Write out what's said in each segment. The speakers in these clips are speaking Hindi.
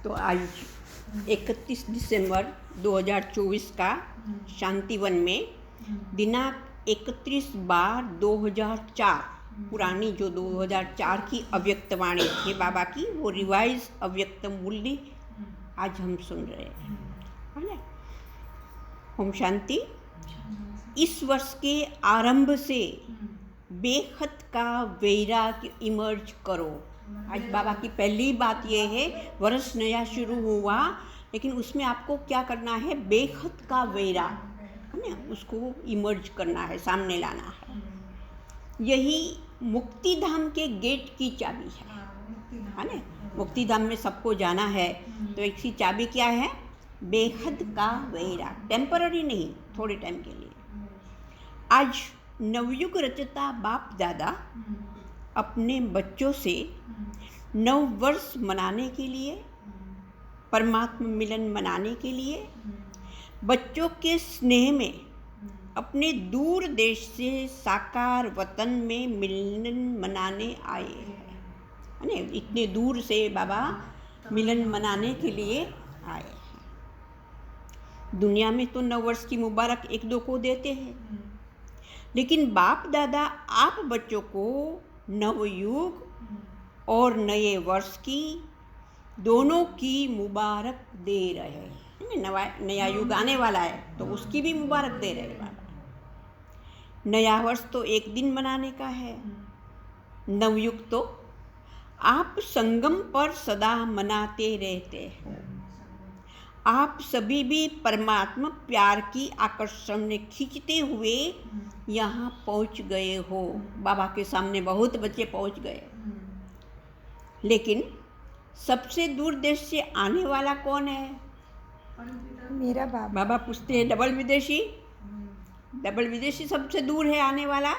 तो आज 31 दिसंबर 2024 का शांतिवन में दिनांक 31/2004 पुरानी जो 2004 की अव्यक्तवाणी थी बाबा की, वो रिवाइज अव्यक्त मूल्य आज हम सुन रहे हैं, है ना। ओम शांति। इस वर्ष के आरंभ से बेखत का वैराग्य इमर्ज करो। आज बाबा की पहली बात ये है, वर्ष नया शुरू हुआ लेकिन उसमें आपको क्या करना है, बेखत का वैराग, है ना, उसको इमर्ज करना है, सामने लाना है। यही मुक्ति धाम के गेट की चाबी है ना। मुक्ति धाम में सबको जाना है तो एक सी चाबी क्या है, बेहद का वैराग, टेम्पररी नहीं, थोड़े टाइम के लिए। आज नवयुग रचता बाप दादा अपने बच्चों से नव वर्ष मनाने के लिए, परमात्मा मिलन मनाने के लिए, बच्चों के स्नेह में अपने दूर देश से साकार वतन में मिलन मनाने आए हैं, है ना। इतने दूर से बाबा मिलन मनाने के लिए आए हैं। दुनिया में तो नव वर्ष की मुबारक एक दो को देते हैं, लेकिन बाप दादा आप बच्चों को नवयुग और नए वर्ष की, दोनों की मुबारक दे रहे हैं। नया युग आने वाला है तो उसकी भी मुबारक दे रहे हैं बाबा। नया वर्ष तो एक दिन मनाने का है, नवयुग तो आप संगम पर सदा मनाते रहते हो। आप सभी भी परमात्मा प्यार की आकर्षण में खींचते हुए यहाँ पहुँच गए हो। बाबा के सामने बहुत बच्चे पहुँच गए, लेकिन सबसे दूर देश से आने वाला कौन है? मेरा बाबा। बाबा पूछते हैं, डबल विदेशी? डबल विदेशी सबसे दूर है आने वाला?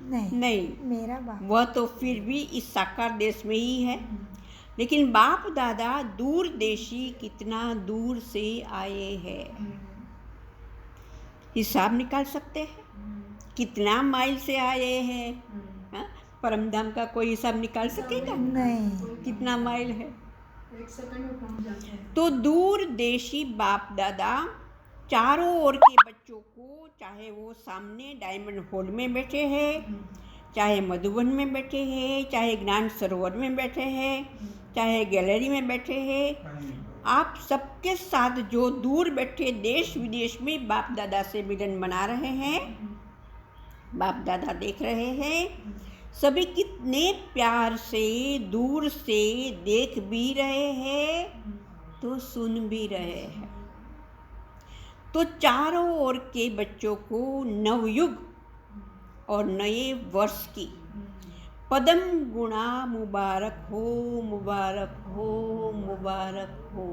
नहीं, मेरा बाबा। वह तो फिर भी इस साकार देश में ही है। लेकिन बाप दादा दूर देशी कितना दूर से आए हैं, हिसाब निकाल सकते हैं कितना माइल से आए हैं? परमधाम का कोई हिसाब निकाल सकेगा? नहीं। कितना माइल है? 1 सेकंड में पहुंच जाते हैं। तो दूर देशी बाप दादा चारों ओर के बच्चों को, चाहे वो सामने डायमंड हॉल में बैठे हैं, चाहे मधुबन में बैठे हैं, चाहे ज्ञान सरोवर में बैठे हैं, चाहे गैलरी में बैठे हैं, आप सबके साथ जो दूर बैठे देश विदेश में बाप दादा से मिलन मना रहे हैं, बाप दादा देख रहे हैं। सभी कितने प्यार से दूर से देख भी रहे हैं तो सुन भी रहे हैं। तो चारों ओर के बच्चों को नवयुग और नए वर्ष की पदम गुणा मुबारक हो, मुबारक हो, मुबारक हो।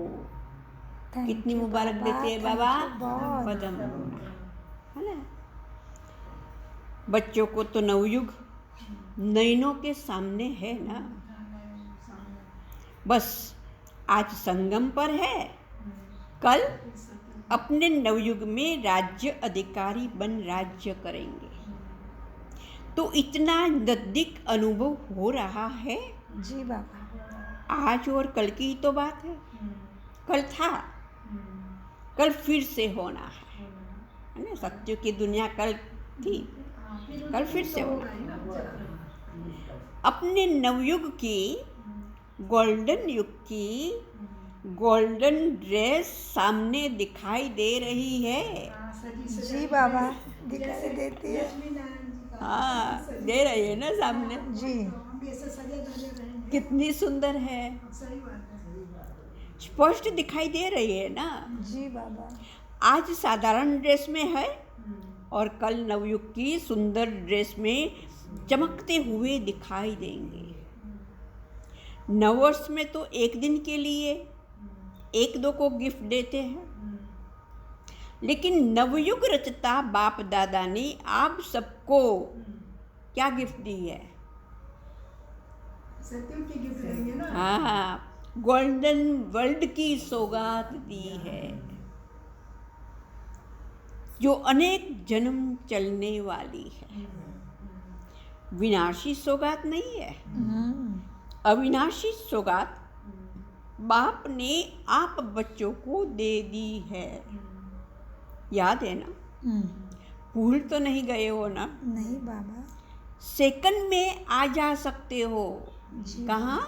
कितनी मुबारक देते हैं बाबा? पदम गुणा, है ना। बच्चों को तो नवयुग नयनों के सामने है ना। बस आज संगम पर है, कल अपने नवयुग में राज्य अधिकारी बन राज्य करेंगे। तो इतना नजदीक अनुभव हो रहा है जी बाबा। आज और कल की तो बात है। कल था, कल फिर से होना है ना। सत्य की दुनिया कल थी, कल फिर से होना है। अपने नवयुग की, गोल्डन युग की गोल्डन ड्रेस सामने दिखाई दे रही है। जी बाबा, दिखाई देती है। हाँ, दे रही है ना सामने जी। कितनी सुंदर है, स्पष्ट दिखाई दे रही है ना। जी बाबा। आज साधारण ड्रेस में है और कल नवयुग की सुंदर ड्रेस में चमकते हुए दिखाई देंगे। नववर्ष में तो एक दिन के लिए एक दो को गिफ्ट देते हैं, लेकिन नवयुग रचता बाप दादा ने आप सबको क्या गिफ्ट दी है? सत्यम की गिफ्ट देंगे ना। हाँ, गोल्डन वर्ल्ड की सौगात दी है, जो अनेक जन्म चलने वाली है। विनाशी सौगात नहीं है, अविनाशी सौगात बाप ने आप बच्चों को दे दी है। याद है ना? भूल तो नहीं गए हो ना? नहीं बाबा। सेकंड में आ जा सकते हो। जी। कहाँ?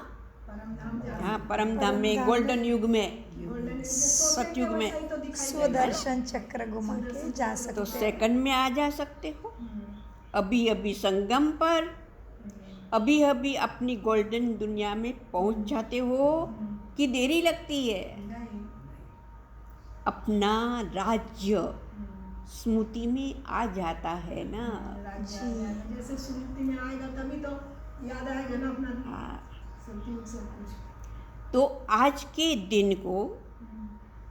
परम धाम जा हाँ, परम धाम में, परम धाम गोल्डन युग में, गोल्डन एज सतयुग में। तो दिखाई देगा। स्वदर्शन चक्र घुमा के जा तो सकते हैं। सेकंड में आ जा सकते हो। अभी अभी संगम पर, अभी अभी अपनी गोल्डन दुनिया में पहुंच जाते हो कि देरी लगती है? नहीं। अपना राज्य स्मृति में आ जाता है ना। राज्य आ जाएगा। जैसे स्मृति में आएगा तभी तो याद आएगा ना अपना हाँ, सतयुग सब कुछ। तो आज के दिन को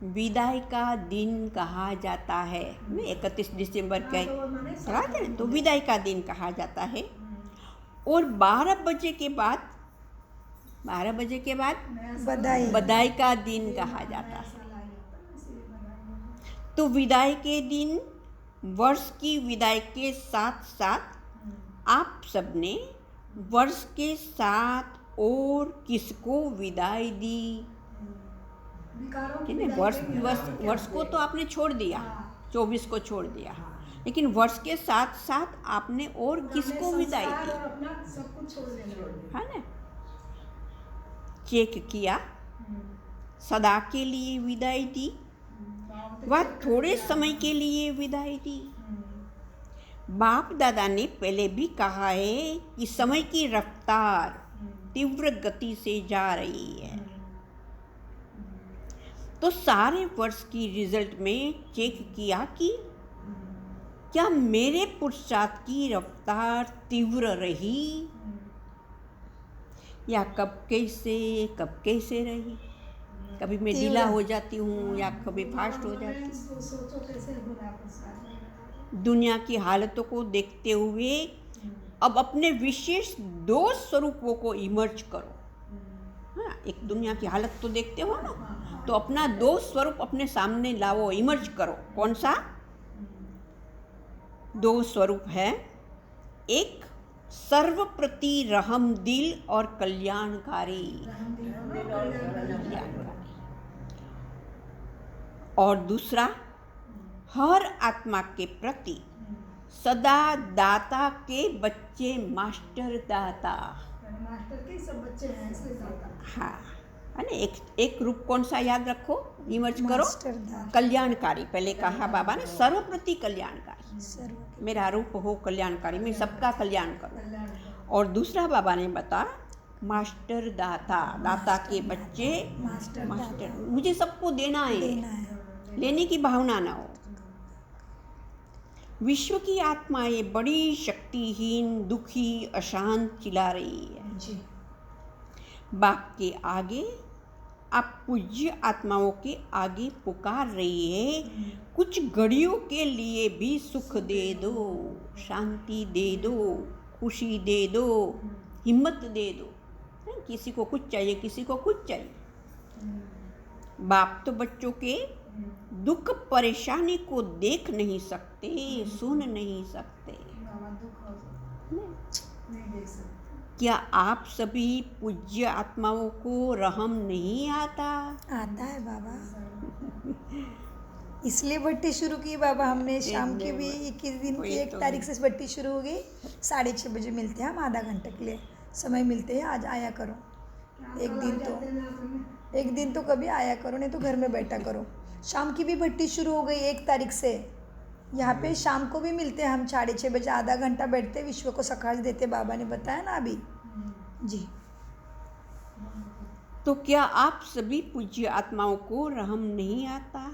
विदाई का दिन कहा जाता है। 31 दिसंबर के तो माने रात है, तो विदाई का दिन कहा जाता है। और 12 बजे के बाद, 12 बजे के बाद बधाई। बधाई का दिन कहा जाता है। तो विदाई के दिन, वर्ष की विदाई के साथ साथ आप सबने वर्ष के साथ और किसको विदाई दी? ठीक है, वर्ष को तो आपने छोड़ दिया, 24 को छोड़ दिया, लेकिन वर्ष के साथ साथ आपने और किसको विदाई दी? अपना सब कुछ छोड़ देना है ना? चेक किया, सदा के लिए विदाई दी, वह थोड़े समय के लिए विदाई दी। बाप दादा ने पहले भी कहा है कि समय की रफ्तार तीव्र गति से जा रही है। तो सारे वर्ष की रिजल्ट में चेक किया कि क्या मेरे पुरुषार्थ की रफ्तार तीव्र रही या कब कैसे रही। कभी मैं ढीला हो जाती हूँ या कभी फास्ट हो जाती हूँ। सोचो कैसे हो रहा है। दुनिया की हालतों को देखते हुए अब अपने विशेष 2 स्वरूपों को इमर्ज करो। हाँ, एक दुनिया की हालत तो देखते हो ना, तो अपना 2 स्वरूप अपने सामने लाओ, इमर्ज करो। कौन सा 2 स्वरूप है? एक सर्वप्रति रहम दिल और कल्याणकारी, और दूसरा हर आत्मा के प्रति सदा दाता के बच्चे, मास्टर दाता। मास्टर के सब बच्चे हैं इसलिए दाता। हाँ, है ना? एक रूप कौन सा याद रखो, इमर्ज करो, मास्टर दाता। कल्याणकारी। पहले कहा बाबा ने सर्वप्रति कल्याणकारी, मेरा रूप हो कल्याणकारी, मैं सबका कल्याण करूँ। और दूसरा बाबा ने बता मास्टर दाता, दाता के बच्चे, मास्टर, मुझे सबको देना है, लेने की भावना ना हो। विश्व की आत्माएं बड़ी शक्तिहीन, दुखी, अशांत चिल्ला रही है जी। बाप के आगे, आप पूज्य आत्माओं के आगे पुकार रही है, कुछ घड़ियों के लिए भी सुख दे दो, शांति दे दो, खुशी दे दो, हिम्मत दे दो। किसी को कुछ चाहिए, किसी को कुछ चाहिए। बाप तो बच्चों के दुख परेशानी को देख नहीं सकते, सुन नहीं सकते। क्या आप सभी पूज्य आत्माओं को रहम नहीं आता? आता है बाबा। इसलिए भट्टी शुरू की बाबा हमने। शाम की भी 21 दिन की 1 तारीख से भट्टी शुरू हो गई। 6:30 बजे मिलते हैं हम, आधा घंटे के लिए समय मिलते हैं। आज आया करो, एक दिन तो कभी आया करो, नहीं तो घर में बैठा करो। शाम की भी भट्टी शुरू हो गई 1 तारीख से। यहाँ पे शाम को भी मिलते हैं हम 6:30 बजे, आधा घंटा बैठते, विश्व को सकाश देते। बाबा ने बताया ना अभी जी। तो क्या आप सभी पूज्य आत्माओं को रहम नहीं आता?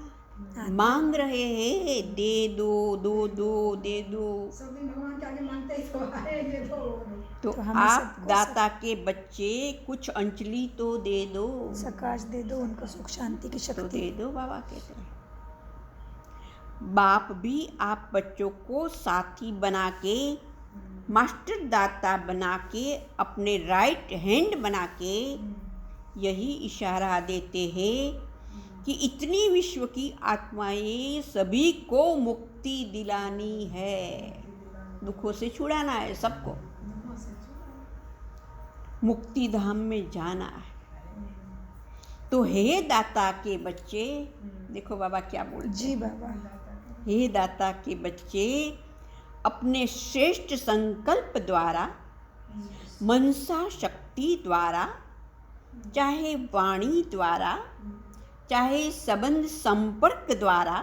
मांग रहे हैं, दे दो, दे दो। सब दिन भगवान के आगे मांगते ही तो आएंगे। तो आप दाता के बच्चे, कुछ अंजलि तो दे दो, सकाश दे दो, उनको सुख शांति की तो शक्ति दे दो। बाबा कहते हैं बाप भी आप बच्चों को साथी बना के, मास्टर दाता बना के, अपने राइट हैंड बना के यही इशारा देते हैं कि इतनी विश्व की आत्माएं सभी को मुक्ति दिलानी है, दुखों से छुड़ाना है सबको, मुक्ति धाम में जाना है। तो हे दाता के बच्चे, देखो बाबा क्या बोलते हैं। जी बाबा। हे दाता के बच्चे, अपने श्रेष्ठ संकल्प द्वारा, मनसा शक्ति द्वारा, चाहे वाणी द्वारा, चाहे संबंध संपर्क द्वारा,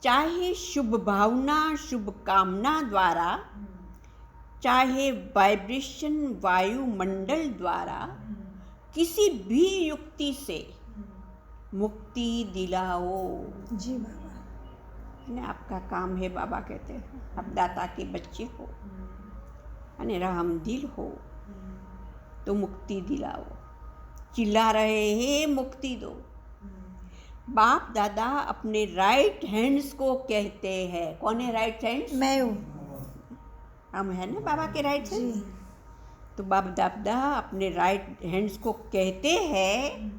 चाहे शुभ भावना शुभ कामना द्वारा, चाहे वाइब्रेशन वायुमंडल द्वारा, किसी भी युक्ति से मुक्ति दिलाओ। जी बाबा। ने आपका काम है, बाबा कहते हैं। आप दाता के बच्चे हो, अने रहमदिल हो, तो मुक्ति दिलाओ। चिल्ला रहे हैं मुक्ति दो। बाप दादा अपने राइट हैंड्स को कहते हैं। कौन है राइट हैंड्स? मैं हूँ। हम है ना बाबा के राइट जी। हैंड। तो बाप दादा अपने राइट हैंड्स को कहते हैं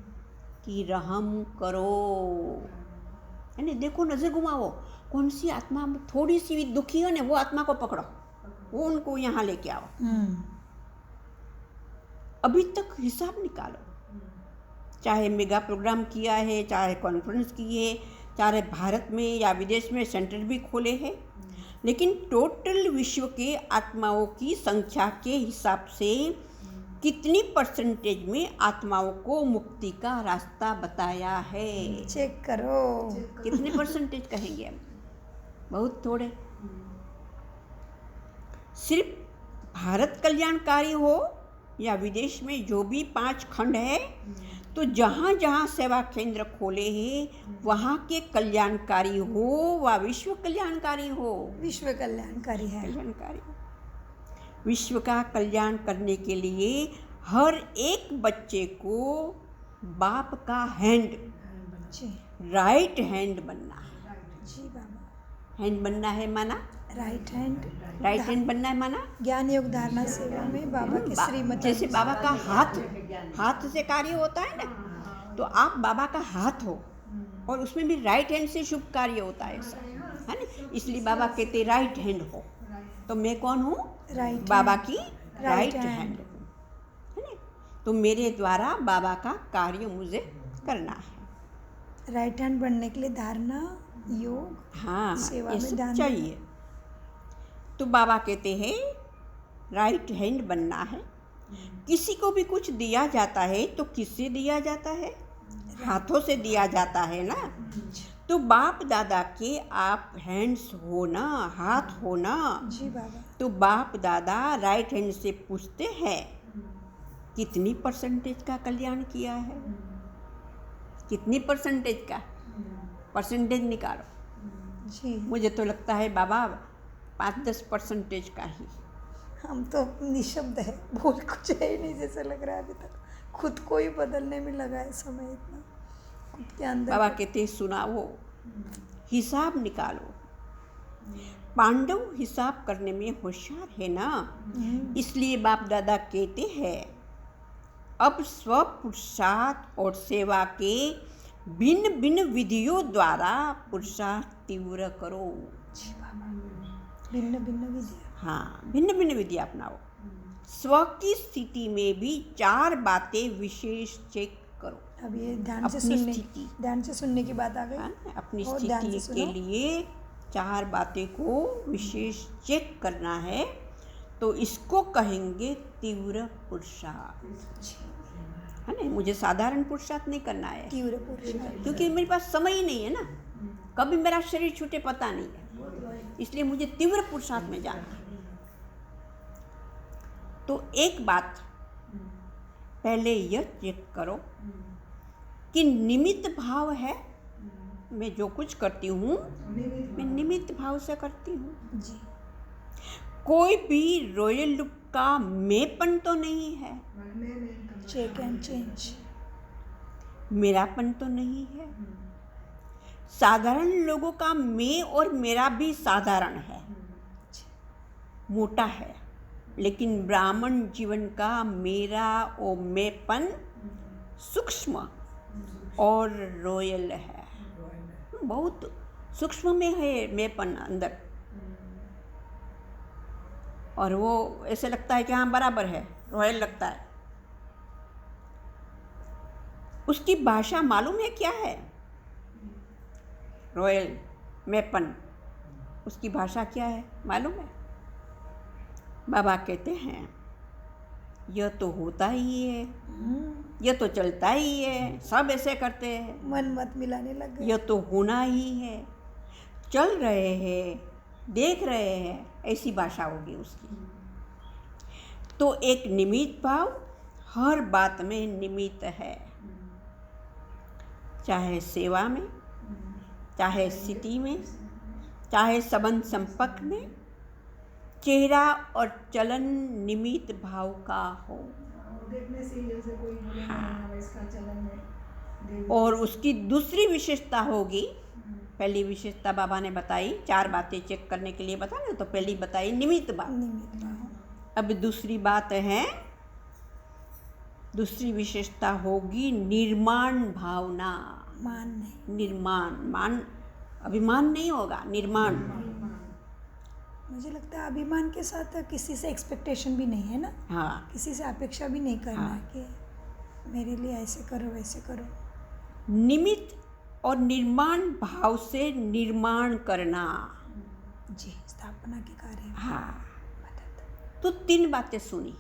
कि रहम करो, है ना। देखो, नजर घुमाओ, कौन सी आत्मा थोड़ी सी भी दुखी हो ना, वो आत्मा को पकड़ो, वो उनको यहाँ लेके आओ। अभी तक हिसाब निकालो। चाहे मेगा प्रोग्राम किया है, चाहे कॉन्फ्रेंस किए, चाहे भारत में या विदेश में सेंटर भी खोले हैं, लेकिन टोटल विश्व के आत्माओं की संख्या के हिसाब से कितनी परसेंटेज में आत्माओं को मुक्ति का रास्ता बताया है? चेक करो। कितने परसेंटेज कहेंगे हम? बहुत थोड़े। सिर्फ भारत कल्याणकारी हो या विदेश में जो भी 5 खंड है, तो जहाँ जहाँ सेवा केंद्र खोले हैं वहाँ के कल्याणकारी हो व विश्व कल्याणकारी हो। विश्व कल्याणकारी है। कल्याणकारी विश्व का कल्याण करने के लिए हर एक बच्चे को बाप का हैंड, जी राइट हैंड बनना है। जी बाबा। हैंड बनना है माना, राइट हैंड। राइट हैंड बनना है माना, ज्ञान योग धारणा सेवा में बाबा के श्रीमत। जैसे बाबा का हाथ से कार्य होता है ना, तो आप बाबा का हाथ हो और उसमें भी राइट हैंड से शुभ कार्य होता है, ऐसा है ना। इसलिए बाबा कहते राइट हैंड हो। तो मैं कौन हूँ? राइट बाबा की राइट राइट हैंड हूँ, है ना। तो मेरे द्वारा बाबा का कार्य मुझे करना है। राइट हैंड बनने के लिए धारणा योग, हाँ, सेवा ये में सब ध्यान चाहिए। तो बाबा कहते हैं राइट हैंड बनना है। किसी को भी कुछ दिया जाता है तो किससे दिया जाता है? हाथों से दिया जाता है ना। तो बाप दादा के आप हैंड्स हो ना, हाथ हो ना। जी बाबा। तो बाप दादा राइट हैंड से पूछते हैं कितनी परसेंटेज का कल्याण किया है? कितनी परसेंटेज का? परसेंटेज निकालो। जी मुझे तो लगता है बाबा 5-10% का ही। हम तो निशब्द है, बोल कुछ है ही नहीं जैसा लग रहा है अभी तक। खुद को ही बदलने में लगा है समय इतना, खुद के अंदर। बाबा कहते सुनाओ, हिसाब निकालो। पांडव हिसाब करने में होशियार है ना, इसलिए बाप दादा कहते हैं अब स्व पुरुषार्थ और सेवा के भिन्न भिन्न विधियों द्वारा पुरुषार्थ तीव्र करो। जी बाबा। भिन्न भिन्न विधियाँ। हाँ, भिन्न भिन्न विधि अपनाओ। स्व की स्थिति में भी 4 बातें विशेष चेक करो। अब ये ध्यान से अपनी सुनने, स्थिति। ध्यान से सुनने की बात आ गई। हाँ, अपनी और ध्यान से स्थिति के सुनो। लिए 4 बातें को विशेष चेक करना है, तो इसको कहेंगे तीव्र पुरुषार्थ, है ना। मुझे साधारण पुरुषार्थ नहीं करना है, तीव्र पुरुषार्थ। क्योंकि मेरे पास समय ही नहीं है ना, कभी मेरा शरीर छूटे पता नहीं है, इसलिए मुझे तीव्र पुरुषार्थ में जाना है। तो एक बात पहले यह चेक करो कि निमित्त भाव है। मैं जो कुछ करती हूँ मैं निमित्त भाव से करती हूँ। जी। कोई भी रॉयल लुक का मैंपन तो नहीं है, चेक एंड चेंज। मेरापन तो नहीं है। साधारण लोगों का मैं और मेरा भी साधारण है, मोटा है, लेकिन ब्राह्मण जीवन का मेरा और मैंपन सूक्ष्म और रॉयल है। बहुत सूक्ष्म में है मैंपन अंदर, और वो ऐसे लगता है कि हाँ बराबर है, रॉयल लगता है। उसकी भाषा मालूम है क्या है? रॉयल मैपन, उसकी भाषा क्या है मालूम है? बाबा कहते हैं यह तो होता ही है, यह तो चलता ही है, सब ऐसे करते हैं, मन मत मिलाने लग गए। यह तो होना ही है, चल रहे हैं, देख रहे हैं, ऐसी भाषा होगी उसकी। तो एक निमित्त भाव हर बात में निमित्त है, चाहे सेवा में, चाहे स्थिति में, चाहे संबंध संपर्क में, चेहरा और चलन निमित्त भाव का हो। देखने से ही जैसे कोई बोलेगा हाँ इसका चलन है। और उसकी दूसरी विशेषता होगी, पहली विशेषता बाबा ने बताई, 4 बातें चेक करने के लिए बताया, तो पहली बताई निमित्त भाव। निमित्त भाव। अब दूसरी बात है, दूसरी विशेषता होगी निर्माण भावना। मान नहीं। निर्माण, मान अभिमान नहीं होगा, निर्माण। मुझे लगता है अभिमान के साथ किसी से एक्सपेक्टेशन भी नहीं है ना, हाँ, किसी से अपेक्षा भी नहीं करना हाँ। है कि मेरे लिए ऐसे करो वैसे करो। निमित्त और निर्माण भाव से निर्माण करना। जी, स्थापना के कार्य में हाँ, मदद। तो 3 बातें सुनी।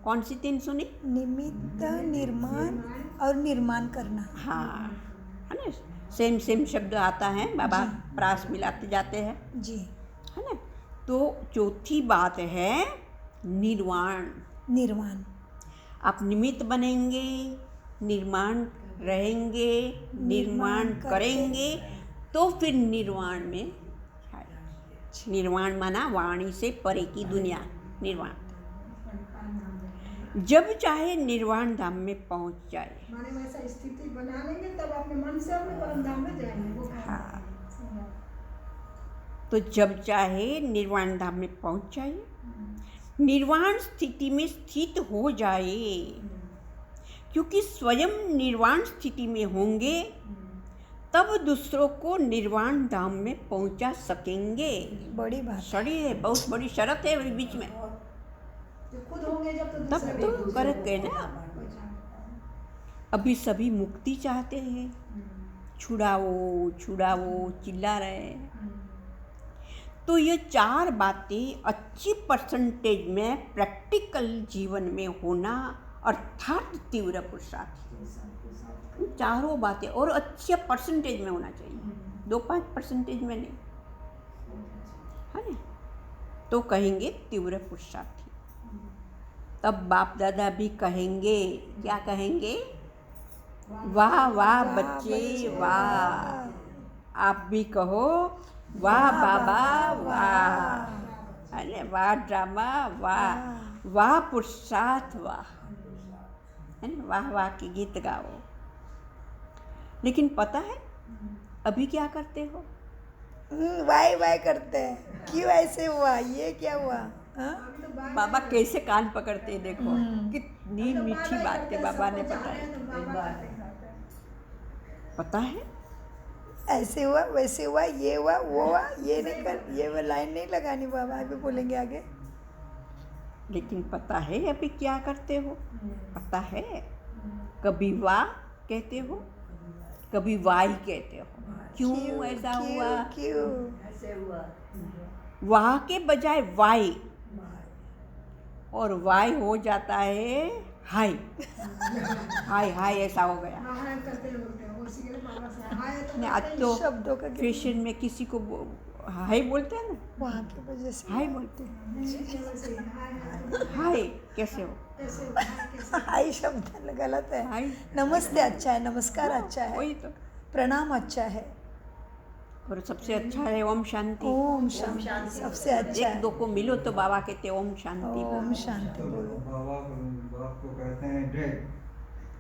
कौन सी 3 सुनी? निमित्त, निर्माण और निर्माण करना। हाँ, है ना, सेम शब्द आता है, बाबा प्रास मिलाते जाते हैं, जी। है ना। तो चौथी बात है निर्वाण। निर्माण। आप निमित्त बनेंगे, निर्माण रहेंगे, निर्माण करेंगे, तो फिर निर्वाण में आएंगे। निर्वाण माना वाणी से परे की दुनिया, निर्वाण। जब चाहे निर्वाण धाम में पहुंच जाए। माने वैसा स्थिति बना लेंगे तब अपने मन से अपने परम धाम में जाएंगे। वो हाँ, तो जब चाहे निर्वाण धाम में पहुंच जाए, निर्वाण स्थिति में स्थित हो जाए, क्योंकि स्वयं निर्वाण स्थिति में होंगे तब दूसरों को निर्वाण धाम में पहुंचा सकेंगे। बड़ी बात। सड़ी है, बहुत बड़ी शर्त है बीच में, जो खुद होंगे जब तो तब दूसरे तो फर्क है ना। अभी सभी मुक्ति चाहते हैं, छुड़ाओ छुड़ाओ चिल्ला रहे हैं। तो ये 4 बातें अच्छी परसेंटेज में प्रैक्टिकल जीवन में होना अर्थात तीव्र पुरुषार्थ। चारों बातें और अच्छे परसेंटेज में होना चाहिए, 2-5% में नहीं, है ना। तो कहेंगे तीव्र पुरुषार्थी। तब बाप दादा भी कहेंगे, क्या कहेंगे? वाह वाह बच्चे वाह। आप भी कहो वाह बाबा वाह। अरे वाह ड्रामा वाह, वाह पुरुषार्थ वाह, है ना, वाह वाह के गीत गाओ। लेकिन पता है अभी क्या करते हो? वाई वाई करते हैं, क्यों ऐसे हुआ, ये क्या हुआ? हाँ? बाबा कैसे कान पकड़ते हैं, देखो कितनी मीठी बातें बाबा ने बताई। पता है ऐसे हुआ वैसे हुआ, ये हुआ वो हुआ, ये नहीं कर, ये वो लाइन नहीं लगानी बाबा, अभी बोलेंगे आगे। लेकिन पता है अभी क्या करते हो? पता है कभी वाह कहते हो, कभी वाई कहते हो। क्यों ऐसा हुआ? क्यों? वाह के बजाय वाई, और वाई हो जाता है हाय। हाय हाय ऐसा हो गया। हाय करते बोलते हैं वो सीधे बाबा से हाय तो नहीं, आज तो शब्दों का फैशन में किसी को हाय बोलते हैं ना, वहाँ की वजह से हाय बोलते हैं। वैसे ही हाय हाय कैसे हो? कैसे हाय कैसे हाई शब्द गलत है। हाय नमस्ते अच्छा है, नमस्कार अच्छा है, वही तो। प्रणाम अच्छा है, और सबसे अच्छा है ओम शांति। ओम शांति सबसे अच्छा एक है। दो को मिलो तो बाबा कहते ओम शांति। ओम शांति बोलो। बाप को कहते हैं डैड।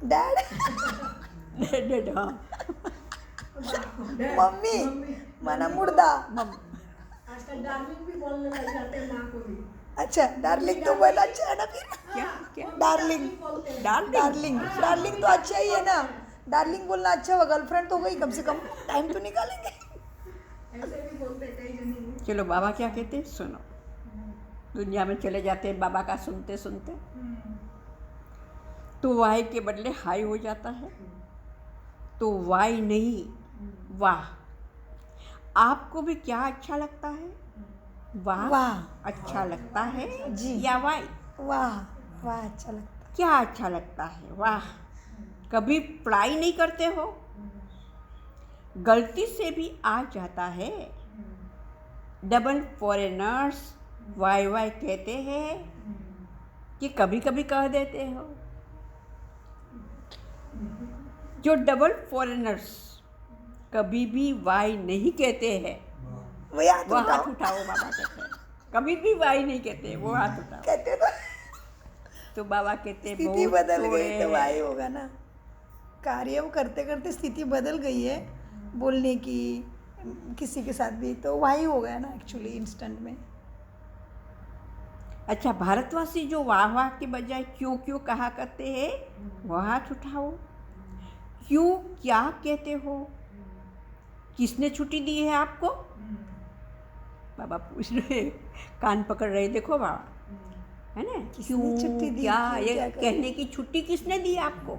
डैड। डेड, हाँ। मम्मी माना मुर्दा। आजकल डार्लिंग भी बोलने लग जाते हैं माँ को भी। अच्छा डार्लिंग तो बहुत अच्छा है ना फिर। क्या क्या? डार्लिंग डार्लिंग डार्लिंग तो अच्छा ही है ना। डार्लिंग बोलना अच्छा हुआ, गर्लफ्रेंड तो गई, कम से कम टाइम तो निकालेंगे। ऐसे भी बोलते कई जने। चलो बाबा क्या कहते हैं सुनो। दुनिया में चले जाते हैं बाबा का सुनते सुनते, तो वाई के बदले हाई हो जाता है। तो वाई नहीं, वाह। आपको भी क्या अच्छा लगता है? वाह वाह। अच्छा लगता है जी। या वाई? वाह वाह अच्छा लगता क्या अच्छा लगता है? वाह। कभी पढ़ाई नहीं करते हो? गलती से भी आ जाता है। डबल फॉरेनर्स वाई वाई कहते हैं कि कभी कभी कह देते हो? जो डबल फॉरेनर्स कभी भी वाई नहीं कहते हैं वो याद वो हाथ उठाओ। उठाओ, बाबा कहते हैं। कभी भी वाई नहीं कहते, वो हाथ उठाओ। कहते तो बाबा कहते स्थिति बहुत बदल गई थोड़े तो हैं। वाही होगा ना। कार्य वो करते करते स्थिति बदल गई है बोलने की, किसी के साथ भी, तो वाही हो गया ना एक्चुअली इंस्टेंट में। अच्छा, भारतवासी जो वाह वाह के बजाय क्यों क्यों कहा करते हैं, वो हाथ उठाओ। क्यों क्या कहते हो? किसने छुट्टी दी है आपको? बाबा पूछ रहे, कान पकड़ रहे, देखो बाबा, है ना? किसने क्यों छुट्टी दी? क्या, क्यों ये क्या करें? कहने की छुट्टी किसने दी आपको?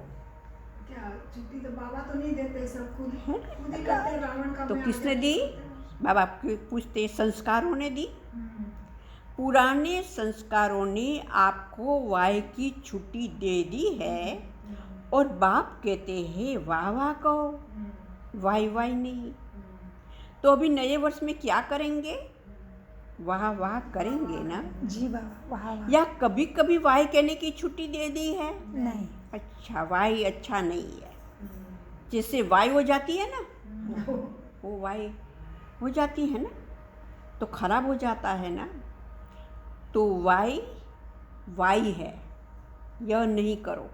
क्या छुट्टी तो बाबा तो नहीं देते, सब खुद है? खुद ही करते हैं, रावण का तो मैं किसने आगे दी? करते बाबा पूछते, संस्कारों ने दी। पुराने संस्कारों ने आपको वाई की छुट्टी दे दी है और बाप कहते हैं वाह वाह कहो, वाई वाई नहीं। तो अभी नए वर्ष में क्या करेंगे? वाह वाह करेंगे ना? जी बाबा वाह वाह। या कभी कभी वाई कहने की छुट्टी दे दी है? नहीं। अच्छा, वाई अच्छा नहीं है। जैसे वाई हो जाती है ना, वो वाई हो जाती है ना, तो खराब हो जाता है ना। तो वाई वाई है, यह नहीं करो।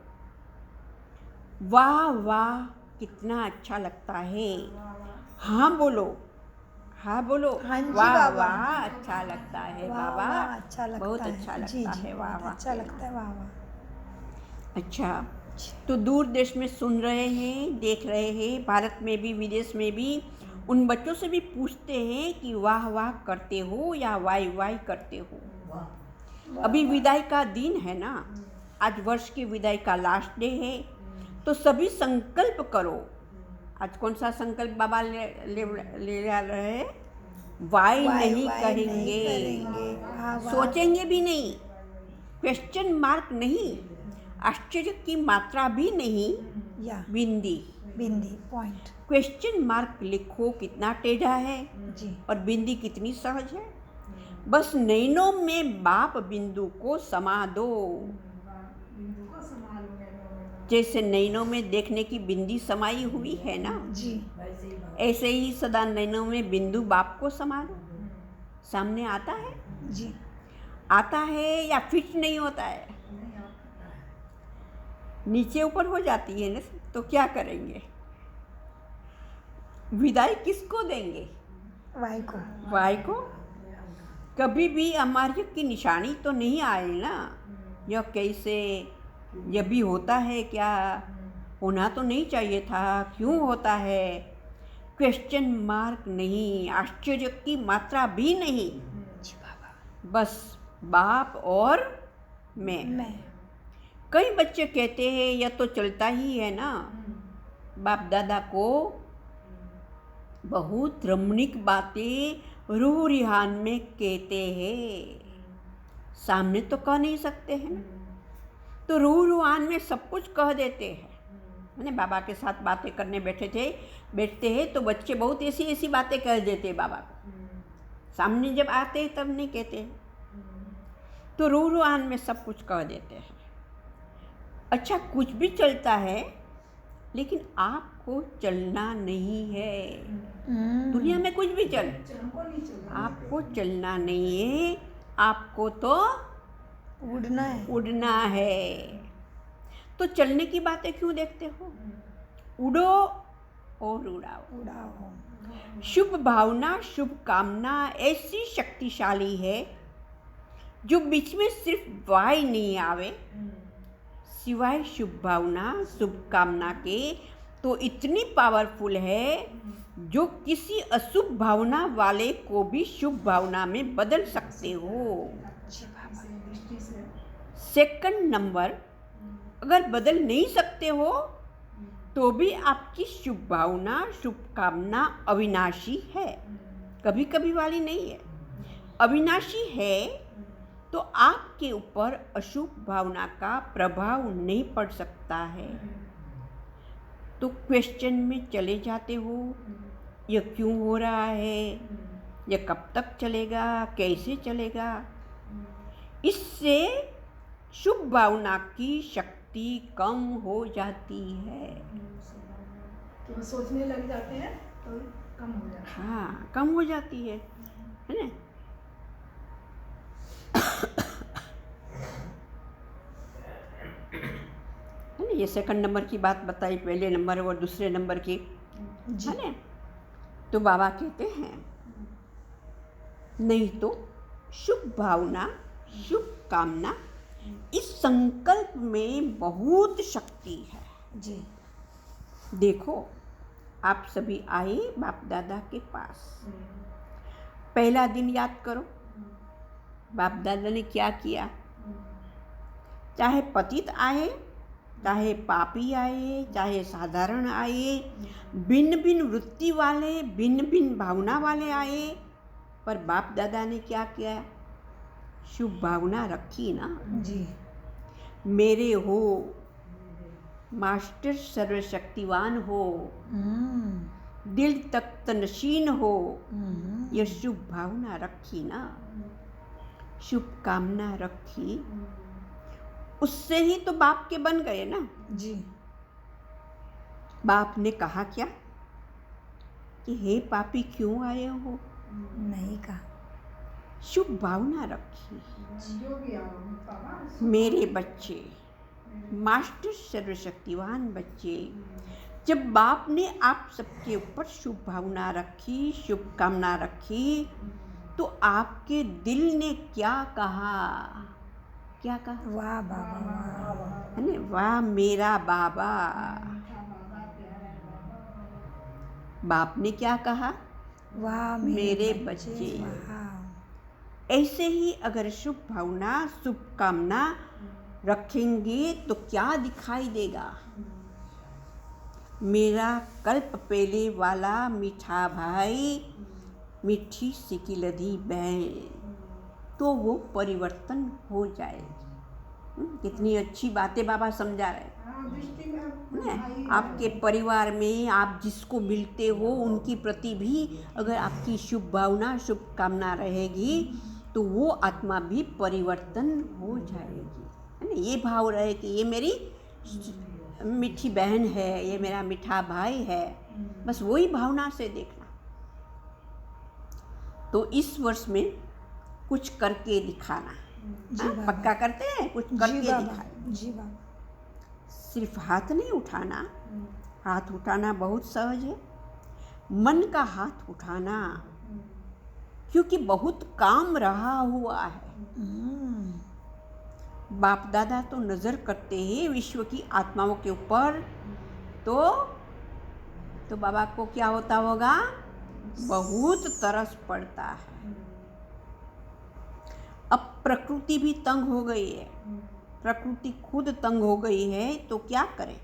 वाह वाह कितना अच्छा लगता है। हाँ बोलो, हाँ बोलो। हाँ जी वाह बाबा। वाह अच्छा लगता है वाह बाबा, वाह अच्छा लगता बहुत है। अच्छा जी लगता जी है, वाह बहुत वाह अच्छा कहना। लगता है वाह वाह। अच्छा, तो दूर देश में सुन रहे हैं, देख रहे हैं, भारत में भी विदेश में भी उन बच्चों से भी पूछते हैं कि वाह वाह करते हो या वाई वाई करते हो? अभी विदाई का दिन है ना, आज वर्ष की विदाई का लास्ट डे है, तो सभी संकल्प करो। आज कौन सा संकल्प बाबा ले रहे हैं? वाई नहीं करेंगे, वाह वाह। सोचेंगे भी नहीं, क्वेश्चन मार्क नहीं, आश्चर्य की मात्रा भी नहीं, या बिंदी। बिंदी पॉइंट। क्वेश्चन मार्क लिखो कितना टेढ़ा है जी। और बिंदी कितनी सहज है। बस नैनों में बाप बिंदु को समा दो। बिंदु को संभालोगे तो जैसे नैनों में देखने की बिंदी समाई हुई है ना, जी। ऐसे ही सदा नैनों में बिंदु बाप को समा दो। सामने आता है, जी। आता है या फिट नहीं होता है, नीचे ऊपर हो जाती है ना, तो क्या करेंगे? विदाई किसको देंगे? वाई को। वाई को। कभी भी अमार्य की निशानी तो नहीं आए ना, यह कैसे, यह भी होता है क्या, होना तो नहीं चाहिए था, क्यों होता है? क्वेश्चन मार्क नहीं, आश्चर्य की मात्रा भी नहीं, जी बाबा। बस बाप और मैं। कई बच्चे कहते हैं यह तो चलता ही है ना। बाप दादा को बहुत रमणीक बातें रूह रिहान में कहते हैं, सामने तो कह नहीं सकते हैं, तो रूह रिहान में सब कुछ कह देते हैं। मैंने बाबा के साथ बातें करने बैठते हैं तो बच्चे बहुत ऐसी ऐसी बातें कह देते हैं बाबा को, सामने जब आते हैं तब नहीं कहते, तो रूह रिहान में सब कुछ कह देते हैं। अच्छा, कुछ भी चलता है लेकिन आपको चलना नहीं है। दुनिया में कुछ भी चले, हमको नहीं चलना। आपको चलना नहीं है, आपको तो उड़ना है। उड़ना है। तो चलने की बातें क्यों देखते हो? उड़ो और उड़ाओ। उड़ाओ। शुभ भावना, शुभ कामना ऐसी शक्तिशाली है जो बीच में सिर्फ वाई नहीं आवे, सिवाय शुभ भावना शुभ कामना के तो इतनी पावरफुल है जो किसी अशुभ भावना वाले को भी शुभ भावना में बदल सकते हो। दृष्टि से सेकंड नंबर, अगर बदल नहीं सकते हो तो भी आपकी शुभ भावना, शुभकामना अविनाशी है, कभी कभी वाली नहीं है, अविनाशी है। तो आपके ऊपर अशुभ भावना का प्रभाव नहीं पड़ सकता है। तो क्वेश्चन में चले जाते हो, यह क्यों हो रहा है, यह कब तक चलेगा, कैसे चलेगा। इससे शुभ भावना की शक्ति कम हो जाती है। तो सोचने लग जाते हैं तो कम हो जाता है। हाँ, कम हो जाती है ना। है ना, ये सेकंड नंबर की बात बताई, पहले नंबर और दूसरे नंबर की, जी है ना। तो बाबा कहते हैं नहीं तो शुभ भावना, शुभ कामना, इस संकल्प में बहुत शक्ति है। जी देखो, आप सभी आए बाप दादा के पास, पहला दिन याद करो बाप दादा ने क्या किया। चाहे पतित आए, चाहे पापी आए, चाहे साधारण आए, भिन्न भिन्न वृत्ति वाले, भिन्न भिन्न भावना वाले आए, पर बाप दादा ने क्या किया, शुभ भावना रखी ना। जी मेरे हो, मास्टर सर्वशक्तिवान हो, दिल तख्त नशीन हो, यह शुभ भावना रखी ना, शुभ कामना रखी, उससे ही तो बाप के बन गए ना। जी बाप ने कहा क्या कि हे पापी क्यों आए हो, नहीं कहा। शुभ भावना रखी। जो भी आओ बाबा, मेरे बच्चे, मास्टर सर्वशक्तिवान बच्चे, जब बाप ने आप सबके ऊपर शुभ भावना रखी, शुभ कामना रखी, तो आपके दिल ने क्या कहा, क्या कहा, वाह बाबा वाह। है ना, वाह मेरा बाबा। बाप ने क्या कहा, वाह मेरे बच्चे। वाह। ऐसे ही अगर शुभ भावना, शुभ कामना रखेंगे तो क्या दिखाई देगा, मेरा कल्प पहले वाला मीठा भाई, मीठी सिकिलधी बहन, तो वो परिवर्तन हो जाएगी। कितनी अच्छी बातें बाबा समझा रहे हैं। हाँ, दृष्टि में है, आपके परिवार में आप जिसको मिलते हो उनकी प्रति भी अगर आपकी शुभ भावना, शुभ कामना रहेगी तो वो आत्मा भी परिवर्तन हो जाएगी। है ना, ये भाव रहे कि ये मेरी मीठी बहन है, ये मेरा मीठा भाई है, बस वही भावना से देखना। तो इस वर्ष में कुछ करके दिखाना। जी हाँ, बाबा। पक्का करते हैं, कुछ करके जी बाबा दिखाना। जी बाबा। सिर्फ हाथ नहीं उठाना, हाथ उठाना बहुत सहज है, मन का हाथ उठाना, क्योंकि बहुत काम रहा हुआ है। बाप दादा तो नजर करते हैं विश्व की आत्माओं के ऊपर, तो बाबा को क्या होता होगा, बहुत तरस पड़ता है। अब प्रकृति भी तंग हो गई है, प्रकृति खुद तंग हो गई है, तो क्या करे,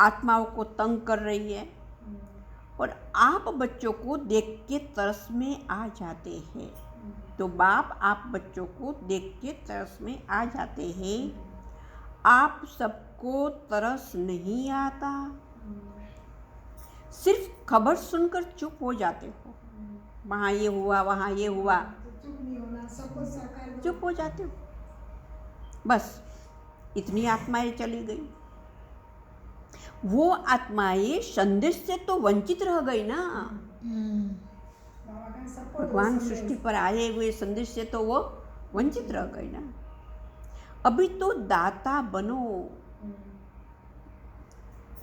आत्माओं को तंग कर रही है, और आप बच्चों को देख के तरस में आ जाते हैं। तो बाप आप बच्चों को देख के तरस में आ जाते हैं। आप सबको तरस नहीं आता, सिर्फ खबर सुनकर चुप हो जाते हो, वहाँ ये हुआ, वहाँ ये हुआ, चुप नहीं होना, सबको सहकार दो। चुप हो जाते हो। बस इतनी आत्माएं चली गई। वो आत्माएं संदेश से तो वंचित रह गई ना। बाबा का सबको दो भगवान संदेश। सृष्टि पर आए हुए संदेश से तो वो वंचित रह गई ना। अभी तो दाता बनो,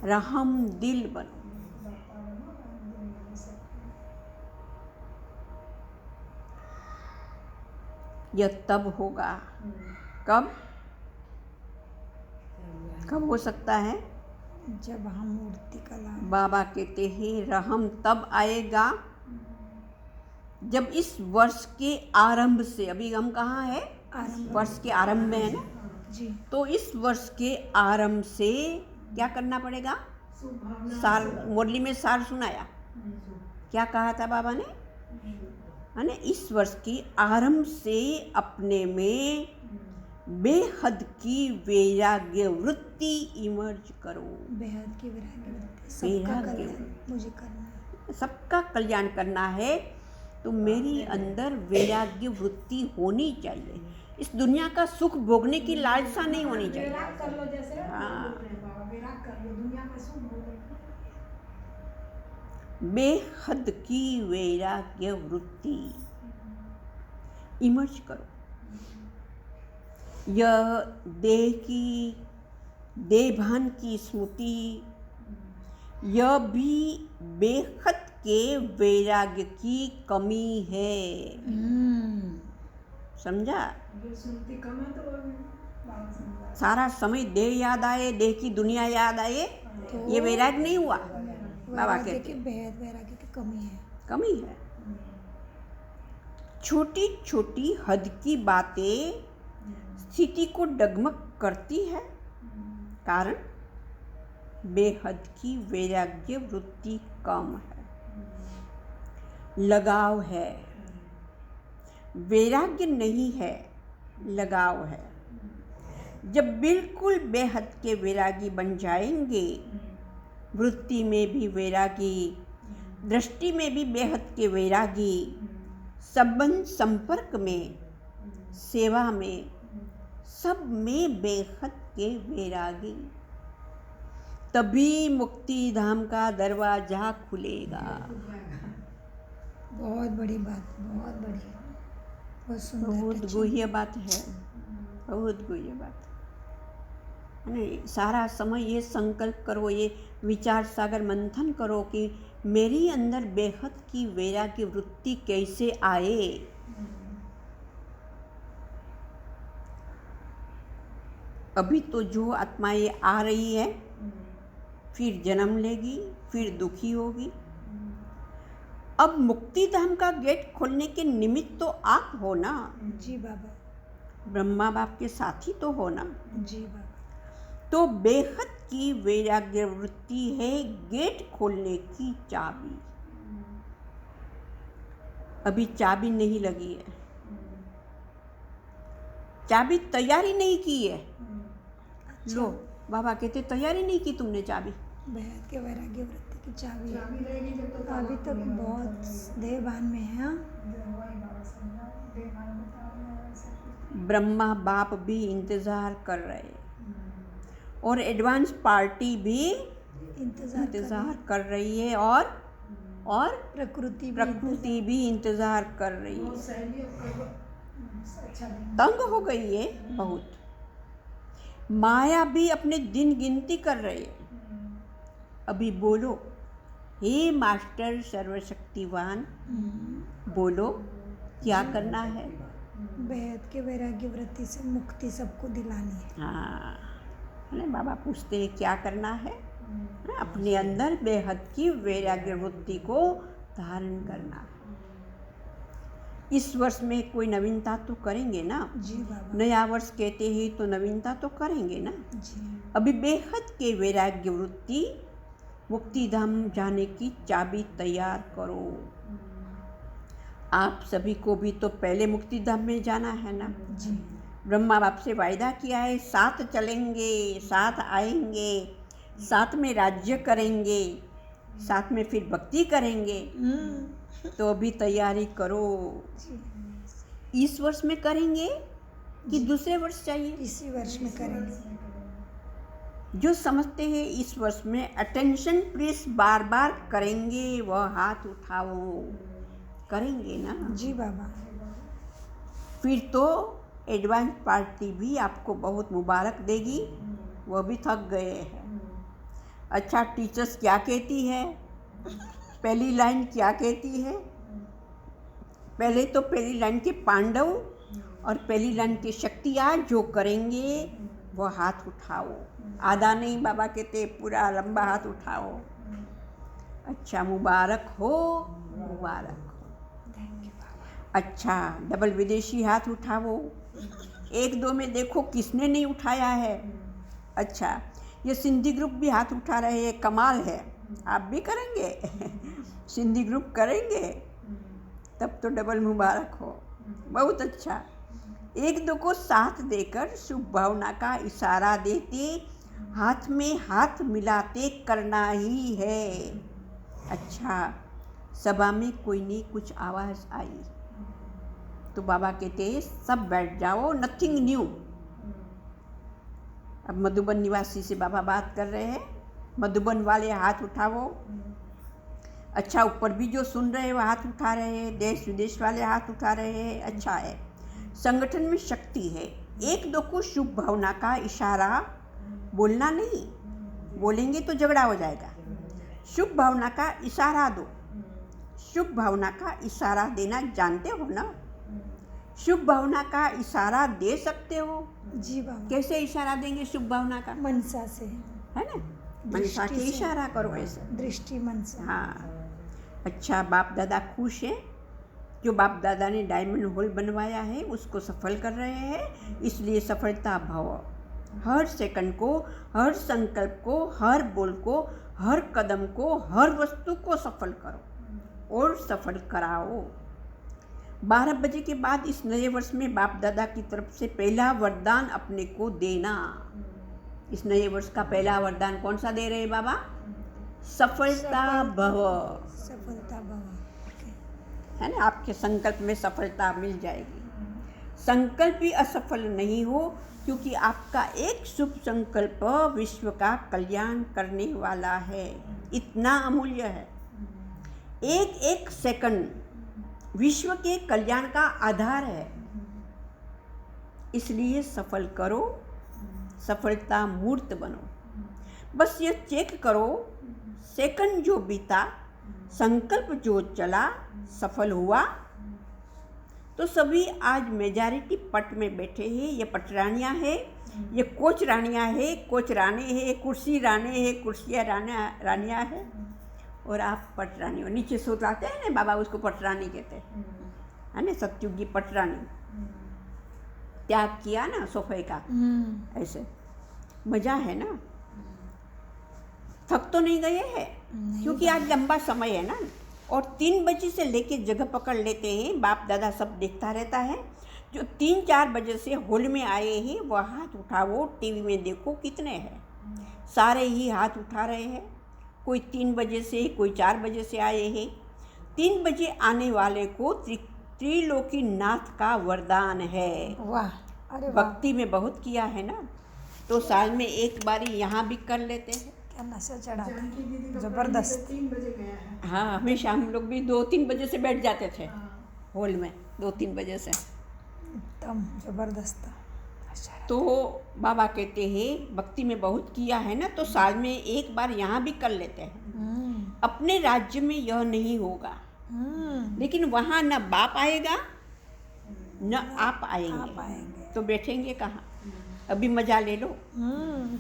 रहम दिल बनो। यह तब होगा, कब कब हो सकता है, जब हम मूर्ति कला। बाबा कहते हैं रहम तब आएगा जब इस वर्ष के आरंभ से, अभी हम कहाँ है, आरंभ। वर्ष के आरंभ में है ना, जी तो इस वर्ष के आरंभ से क्या करना पड़ेगा, शुभ भावना सार मुरली में सार सुनाया। क्या कहा था बाबा ने? है ना, इस वर्ष की आरंभ से अपने में बेहद की वैराग्य वृत्ति इमर्ज करो। बेहद की वैराग्य वृत्ति, सबका बेहद की कल्याण मुझे करना है। सबका कल्याण करना है तो मेरी अंदर वैराग्य वृत्ति होनी चाहिए। इस दुनिया का सुख भोगने की लालसा नहीं होनी चाहिए। वैराग कर लो, जैसे हाँ। बोल रहे हैं बाबा, वैराग कर लो, दुनिया का सुख भोग लो। बेहद की वैराग्य वृत्ति इमर्ज करो। यह देहभान की स्मृति, यह भी बेहद के वैराग्य की कमी है। समझा? जो सुनती कम है तो वो भी बाबा समझा। सारा समय देह याद आए, देह की दुनिया याद आए, तो ये वैराग नहीं हुआ। बाबा वैराग्य कहते की बेहद वैराग्य की कमी है। कमी है। छोटी छोटी हद की बातें स्थिति को डगमग करती है, कारण बेहद की वैराग्य वृत्ति कम है, लगाव है। वैराग्य नहीं है, लगाव है। जब बिल्कुल बेहद के वैरागी बन जाएंगे, वृत्ति में भी वैरागी, दृष्टि में भी बेहद के वैरागी, संबंध संपर्क में, सेवा में, सब में बेहद के वैरागी, तभी मुक्ति धाम का दरवाजा खुलेगा। बहुत बड़ी बात, बहुत बड़ी, बहुत सुंदर, बहुत अच्छी। गुह्य बात है, बहुत गुह्य बात है ना। सारा समय ये संकल्प करो, ये विचार सागर मंथन करो कि मेरी अंदर बेहद की वैराग्य वृत्ति कैसे आए। अभी तो जो आत्माएं आ रही है, फिर जन्म लेगी, फिर दुखी होगी। अब मुक्ति धाम का गेट खोलने के निमित्त तो आप हो ना, जी बाबा, ब्रह्मा बाप के साथी तो हो ना। जी बाबा। तो बेहद की वैराग्य वृत्ति है गेट खोलने की चाबी। अभी चाबी नहीं लगी है, चाबी तैयारी नहीं की है। लो, बाबा कहते तैयारी नहीं की तुमने चाबी। बेहद के वैराग्य वृत्ति की चाबी है। चाबी रहेगी जब तक अभी तक बहुत देहभान में है। हाँ? वही बाबा समझा, देहभान बता रहे हैं ऐसा कुछ। ब्रह्मा बाप भी इंतजार कर रहे और एडवांस पार्टी भी इंतजार कर रही है और प्रकृति भी इंतजार कर रही है। बहुत सहेलियों का अच्छा दिन। तंग हो गई है बहुत। माया भी अपने दिन गिनती कर रही है। अभी बोलो, हे मास्टर सर्वशक्तिवान, बोलो क्या करना है। बेहद के वैराग्य वृत्ति से मुक्ति सबको दिलानी है। हाँ, है ना, बाबा पूछते हैं क्या करना है। अपने अंदर बेहद की वैराग्य वृत्ति को धारण करना है। इस वर्ष में कोई नवीनता तो करेंगे ना। जी बाबा। नया वर्ष कहते हैं तो नवीनता तो करेंगे ना। जी। अभी बेहद के वैराग्य वृत्ति मुक्ति धाम जाने की चाबी तैयार करो। आप सभी को भी तो पहले मुक्ति धाम में जाना है ना। जी। ब्रह्मा बाप से वायदा किया है, साथ चलेंगे, साथ आएंगे, साथ में राज्य करेंगे, साथ में फिर भक्ति करेंगे। तो अभी तैयारी करो। इस वर्ष में करेंगे कि दूसरे वर्ष चाहिए? इसी वर्ष में करेंगे। जो समझते हैं इस वर्ष में अटेंशन प्लीज बार बार करेंगे, वह हाथ उठाओ। करेंगे ना? जी बाबा। फिर तो एडवांस पार्टी भी आपको बहुत मुबारक देगी, वह भी थक गए हैं। अच्छा, टीचर्स क्या कहती है? पहली लाइन क्या कहती है? पहले तो पहली लाइन के पांडव और पहली लाइन के शक्तियाँ जो करेंगे वो हाथ उठाओ। आधा नहीं, बाबा कहते पूरा लंबा हाथ उठाओ। अच्छा, मुबारक हो, मुबारक हो। थैंक यू बाबा। अच्छा, डबल विदेशी हाथ उठाओ। एक दो में देखो किसने नहीं उठाया है। अच्छा, ये सिंधी ग्रुप भी हाथ उठा रहे हैं, कमाल है। आप भी करेंगे सिंधी ग्रुप करेंगे तब तो डबल मुबारक हो, बहुत अच्छा। एक दो को साथ देकर शुभ भावना का इशारा देते, हाथ में हाथ मिलाते करना ही है। अच्छा, सभा में कोई नहीं कुछ आवाज़ आई तो बाबा कहते हैं सब बैठ जाओ, नथिंग न्यू। अब मधुबन निवासी से बाबा बात कर रहे हैं, मधुबन वाले हाथ उठाओ। अच्छा, ऊपर भी जो सुन रहे हैं वो हाथ उठा रहे हैं, देश विदेश वाले हाथ उठा रहे हैं, अच्छा है। संगठन में शक्ति है। एक दो को शुभ भावना का इशारा, बोलना नहीं, बोलेंगे तो झगड़ा हो जाएगा। शुभ भावना का इशारा दो। शुभ भावना का इशारा देना जानते हो ना? शुभ भावना का इशारा दे सकते हो? जी बाबा। कैसे इशारा देंगे शुभ भावना का? मनसा से, है ना, मनसा के इशारा करो ऐसे। दृष्टि मनसा। हाँ, अच्छा, बाप दादा खुश हैं। जो बाप दादा ने डायमंड होल बनवाया है उसको सफल कर रहे हैं, इसलिए सफलता भाव। हर सेकंड को, हर संकल्प को, हर बोल को, हर कदम को, हर वस्तु को सफल करो और सफल कराओ। 12 बजे के बाद इस नए वर्ष में बाप दादा की तरफ से पहला वरदान अपने को देना। इस नए वर्ष का पहला वरदान कौन सा दे रहे हैं बाबा? सफलता भव। सफलता भव, है ना, आपके संकल्प में सफलता मिल जाएगी। संकल्प भी असफल नहीं हो, क्योंकि आपका एक शुभ संकल्प विश्व का कल्याण करने वाला है। इतना अमूल्य है। एक एक सेकंड विश्व के कल्याण का आधार है, इसलिए सफल करो, सफलता मूर्त बनो। बस ये चेक करो, सेकंड जो बीता, संकल्प जो चला, सफल हुआ। तो सभी आज मेजॉरिटी पट में बैठे हैं। ये पटरानियाँ हैं, ये कोच रानियाँ हैं, कोच राने हैं, कुर्सी राने हैं, कुर्सियाँ रानियाँ हैं, और आप पटरानी हो। नीचे सोताते हैं ना बाबा, उसको पटरानी कहते हैं, है ना, सत्युगी पटरानी। त्याग किया ना सोफे का, ऐसे मज़ा है ना। थक तो नहीं गए हैं, क्योंकि आज लंबा समय है ना, और 3 बजे से लेके जगह पकड़ लेते हैं। बाप दादा सब देखता रहता है। जो 3-4 बजे से हॉल में आए हैं वह हाथ उठाओ, टीवी में देखो कितने हैं। सारे ही हाथ उठा रहे हैं। कोई 3 बजे से, कोई 4 बजे से आए हैं। 3 बजे आने वाले को त्रिलोकी नाथ का वरदान है। वाह, अरे वाह, भक्ति में बहुत किया है ना, तो साल में एक बारी यहाँ भी कर लेते हैं। क्या नशा चढ़ा था, जानकी दीदी तो जबरदस्त। 3 बजे गया है। हाँ, हमेशा हम लोग भी 2-3 बजे से बैठ जाते थे हाँ। हॉल में, 2-3 बजे से। एकदम जबरदस्त नशा। तो बाबा कहते हैं भक्ति में बहुत किया है ना, तो साल में एक बार यहाँ भी कर लेते हैं। अपने राज्य में यह नहीं होगा, लेकिन वहाँ न बाप आएगा न आप आएंगे, तो बैठेंगे कहाँ? अभी मजा ले लो।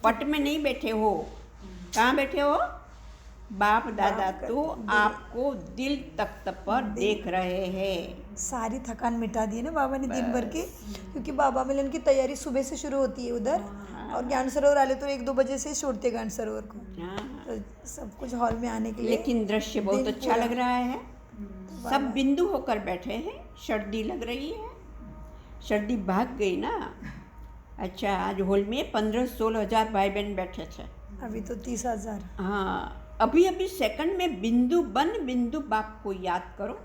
पट में नहीं बैठे हो, कहाँ बैठे हो? बाप दादा तो आपको दिल तख्त पर देख रहे हैं। सारी थकान मिटा दी है ना बाबा ने दिन भर की, क्योंकि बाबा मिलन की तैयारी सुबह से शुरू होती है उधर, और ज्ञान सरोवर वाले तो 1-2 बजे से छोड़ते ज्ञान सरोवर को। हाँ, तो सब कुछ हॉल में आने के लिए, लेकिन दृश्य बहुत दिन अच्छा पूरा। लग रहा है। सब बिंदु होकर बैठे हैं। सर्दी लग रही है, सर्दी भाग गई ना। अच्छा, आज हॉल में 15-16 हज़ार भाई बहन बैठे थे। अभी तो 30,000। हाँ, अभी अभी सेकंड में बिंदु बाप को याद करो,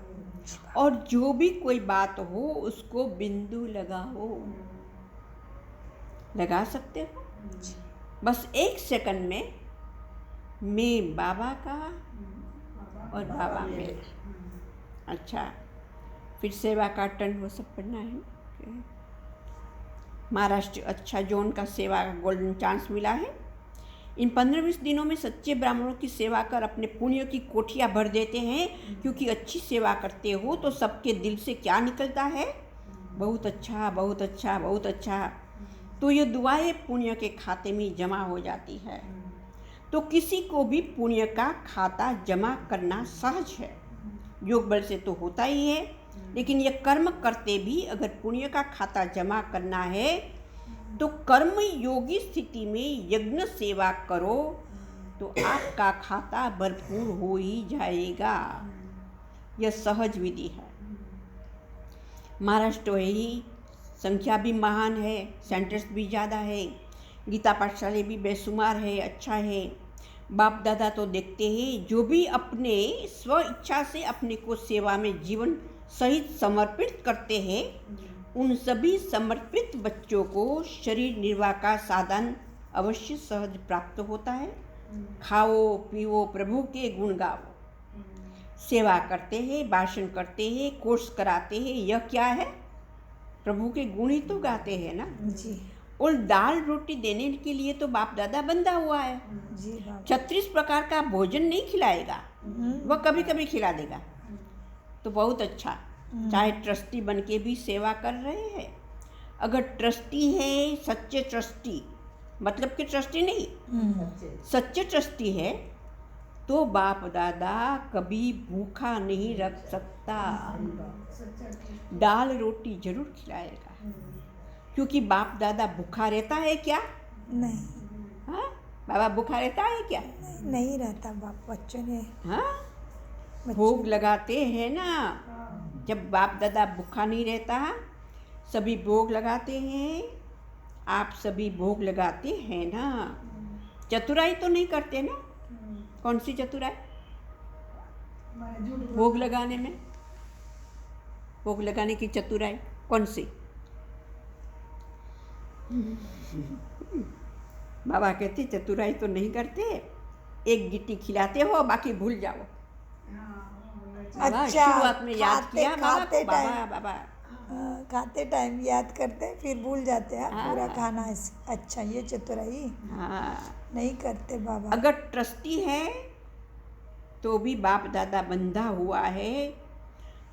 और जो भी कोई बात हो उसको बिंदु लगाओ। लगा सकते हो? बस 1 सेकंड में मैं बाबा का और बाबा मेरा। अच्छा, फिर सेवा का टर्न वो सब पढ़ना है। महाराष्ट्र अच्छा जोन का सेवा का गोल्डन चांस मिला है। इन 15-20 दिनों में सच्चे ब्राह्मणों की सेवा कर अपने पुण्य की कोठियाँ भर देते हैं, क्योंकि अच्छी सेवा करते हो तो सबके दिल से क्या निकलता है? बहुत अच्छा, बहुत अच्छा, बहुत अच्छा। तो ये दुआएं पुण्य के खाते में जमा हो जाती है। तो किसी को भी पुण्य का खाता जमा करना सहज है। योग बल से तो होता ही है, लेकिन ये कर्म करते भी अगर पुण्य का खाता जमा करना है तो कर्म योगी स्थिति में यज्ञ सेवा करो तो आपका खाता भरपूर हो ही जाएगा। यह सहज विधि है। महाराष्ट्र ही संख्या भी महान है, सेंटर्स भी ज़्यादा है, गीता पाठशाले भी बेशुमार है, अच्छा है। बाप दादा तो देखते हैं जो भी अपने स्व इच्छा से अपने को सेवा में जीवन सहित समर्पित करते हैं, उन सभी समर्पित बच्चों को शरीर निर्वाह का साधन अवश्य सहज प्राप्त होता है। खाओ पीओ प्रभु के गुण गाओ, सेवा करते हैं, भाषण करते हैं, कोर्स कराते हैं, यह क्या है? प्रभु के गुण ही तो गाते हैं ना जी और दाल रोटी देने के लिए तो बाप दादा बंधा हुआ है। जी बाबा 36 प्रकार का भोजन नहीं खिलाएगा, वह कभी कभी खिला देगा तो बहुत अच्छा। चाहे ट्रस्टी बन के भी सेवा कर रहे हैं, अगर ट्रस्टी है, सच्चे ट्रस्टी मतलब कि ट्रस्टी नहीं, सच्चे ट्रस्टी है तो बाप दादा कभी भूखा नहीं रख सकता, दाल रोटी जरूर खिलाएगा। क्योंकि बाप दादा भूखा रहता है क्या? नहीं हाँ, बाबा भूखा रहता है क्या? नहीं रहता बाप, बच्चों ने हाँ, भोग लगाते हैं ना। जब बाप दादा भूखा नहीं रहता, सभी भोग लगाते हैं, आप सभी भोग लगाते हैं ना। चतुराई तो नहीं करते ना? कौन सी चतुराई? भोग लगाने में, भोग लगाने की चतुराई कौन सी? बाबा कहते चतुराई तो नहीं करते, एक गिट्टी खिलाते हो बाकी भूल जाओ। अच्छा, शुरुआत में याद किया बाबा को, बाबा टाइम बाबा खाते टाइम याद करते फिर भूल जाते हैं हाँ। पूरा खाना ऐसे। अच्छा, ये चतुराई हाँ। नहीं करते बाबा। अगर ट्रस्टी है तो भी बाप दादा बंधा हुआ है,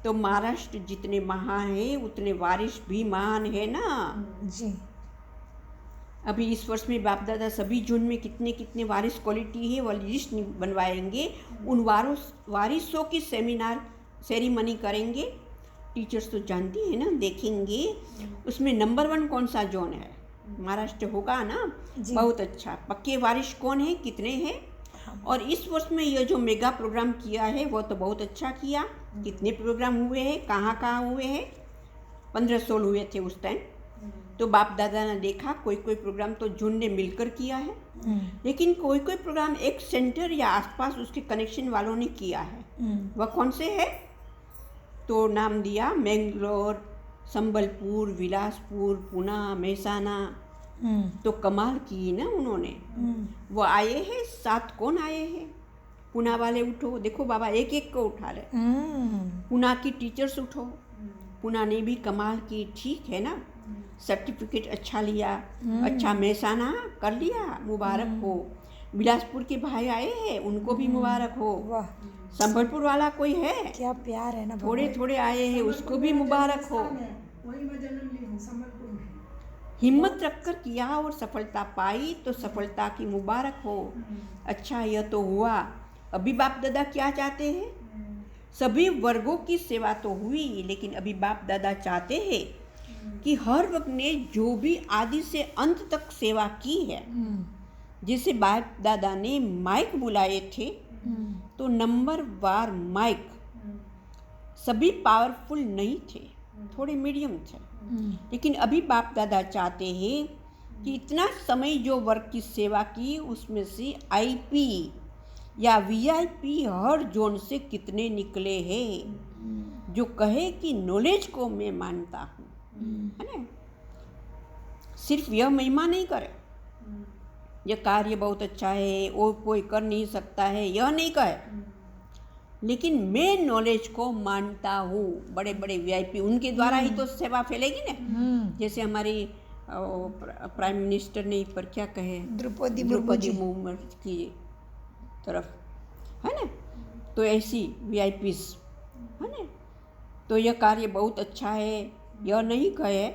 तो महाराष्ट्र जितने महान है उतने वारिस भी महान है ना। जी अभी इस वर्ष में बाप दादा सभी जून में कितने कितने वारिस क्वालिटी है वह लिस्ट बनवाएंगे, उन वारिसों की सेरेमनी करेंगे। टीचर्स तो जानती है ना, देखेंगे उसमें नंबर 1 कौन सा जोन है, महाराष्ट्र होगा ना। जी। बहुत अच्छा। पक्के वारिस कौन है, कितने हैं? और इस वर्ष में यह जो मेगा प्रोग्राम किया है वो तो बहुत अच्छा किया। कितने प्रोग्राम हुए हैं, कहाँ कहाँ हुए हैं? 15-16 हुए थे उस टाइम। तो बाप दादा ने देखा कोई कोई प्रोग्राम तो जून ने मिलकर किया है, लेकिन कोई कोई प्रोग्राम एक सेंटर या आसपास उसके कनेक्शन वालों ने किया है। वह कौन से है? तो नाम दिया मैंगलोर, संबलपुर, बिलासपुर, पुणे, मेहसाना। तो कमाल की ना उन्होंने। वो आए हैं 7 कौन आए हैं? पुणे वाले उठो, देखो बाबा एक एक को उठा रहे। पुणे की टीचर्स उठो, पुणे ने भी कमाल की, ठीक है ना। सर्टिफिकेट अच्छा लिया, अच्छा मेहसाना कर लिया, मुबारक हो। बिलासपुर के भाई आए हैं, उनको भी मुबारक हो। वाह, संबलपुर वाला कोई है, क्या प्यार है ना बाबा। थोड़े थोड़े आए हैं, उसको भी मुबारक हो। वही मैं जन्म ली हूँ संबलपुर में। हिम्मत रखकर किया और सफलता पाई तो सफलता की मुबारक हो। अच्छा, यह तो हुआ। अभी बाप दादा क्या चाहते हैं? सभी वर्गों की सेवा तो हुई, लेकिन अभी बाप दादा चाहते हैं कि हर वर्ग ने जो भी आदि से अंत तक सेवा की है, जैसे बाप दादा ने माइक बुलाए थे तो नंबर वार माइक सभी पावरफुल नहीं थे, थोड़े मीडियम थे। लेकिन अभी बाप दादा चाहते हैं कि इतना समय जो वर्ग की सेवा की उसमें से आईपी या वीआईपी हर जोन से कितने निकले हैं, जो कहे कि नॉलेज को मैं मानता हूँ, है ना। सिर्फ यह महिमा नहीं करे, यह कार्य बहुत अच्छा है और कोई कर नहीं सकता है, यह नहीं कहे, लेकिन मैं नॉलेज को मानता हूँ। बड़े बड़े वीआईपी उनके द्वारा ही तो सेवा फैलेगी ना। जैसे हमारी प्राइम मिनिस्टर ने पर क्या कहे, द्रौपदी मुर्मू मुर्मू की तरफ, है ना। तो ऐसी वीआईपीस, है ना। तो यह कार्य बहुत अच्छा है, यह नहीं कहे,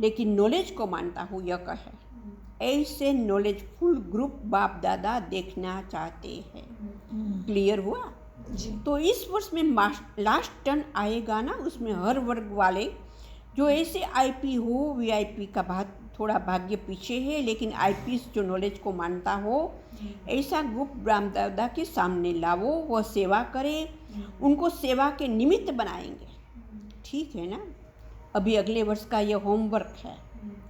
लेकिन नॉलेज को मानता हूँ यह कहे। ऐसे नॉलेजफुल ग्रुप बाप दादा देखना चाहते हैं। क्लियर हुआ जी। तो इस वर्ष में लास्ट टर्न आएगा ना, उसमें हर वर्ग वाले जो ऐसे आईपी हो वीआईपी का बात थोड़ा भाग्य पीछे है, लेकिन आईपीएस जो नॉलेज को मानता हो, ऐसा ग्रुप ब्रह्म दादा के सामने लावो, वह सेवा करे, उनको सेवा के निमित्त बनाएंगे। ठीक है ना। अभी अगले वर्ष का यह होमवर्क है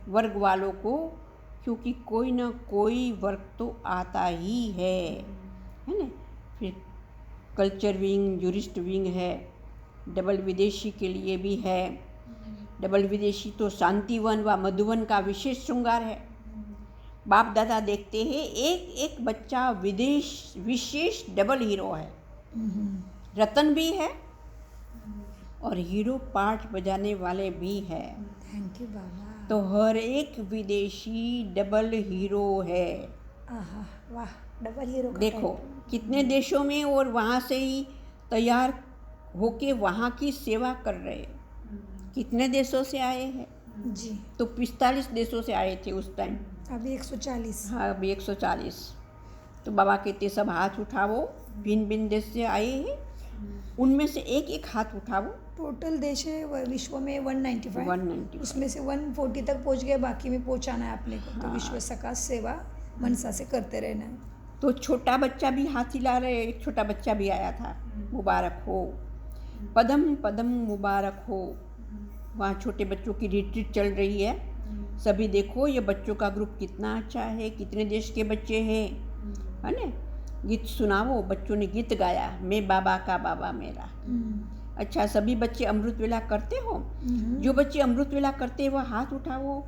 वर्ग वालों को, क्योंकि कोई ना कोई वर्क तो आता ही है ना। फिर कल्चर विंग, जूरिस्ट विंग है, डबल विदेशी के लिए भी है। डबल विदेशी तो शांतिवन व मधुवन का विशेष श्रृंगार है। बाप दादा देखते हैं एक एक बच्चा विशेष डबल हीरो है। रतन भी है और हीरो पार्ट बजाने वाले भी है। थैंक यू बाबा। तो हर एक विदेशी डबल हीरो है। आहा, वाह, डबल हीरो का देखो कितने देशों में, और वहाँ से ही तैयार होके वहाँ की सेवा कर रहे हैं। कितने देशों से आए हैं? जी। तो 45 देशों से आए थे उस टाइम। अभी 140। हाँ, अभी 140। तो बाबा कहते सब हाथ उठाओ, भिन्न भिन्न देश से आए हैं, उनमें से एक एक हाथ उठाओ। टोटल देश है विश्व में 195। 195। उसमें से 140 तक पहुंच गए, बाकी में पहुंचाना है अपने को। तो विश्व सका सेवा मनसा से करते रहना है। तो छोटा बच्चा भी हाथ हिला रहे। एक छोटा बच्चा भी आया था। मुबारक हो, पदम पदम मुबारक हो। वहाँ छोटे बच्चों की रिट्रीट चल रही है। सभी देखो ये बच्चों का ग्रुप कितना अच्छा है, कितने देश के बच्चे हैं, है ना। गीत सुनाओ। बच्चों ने गीत गाया, मैं बाबा का बाबा मेरा। अच्छा, सभी बच्चे अमृत वेला करते हो? जो बच्चे अमृत वेला करते हैं वह हाथ उठाओ।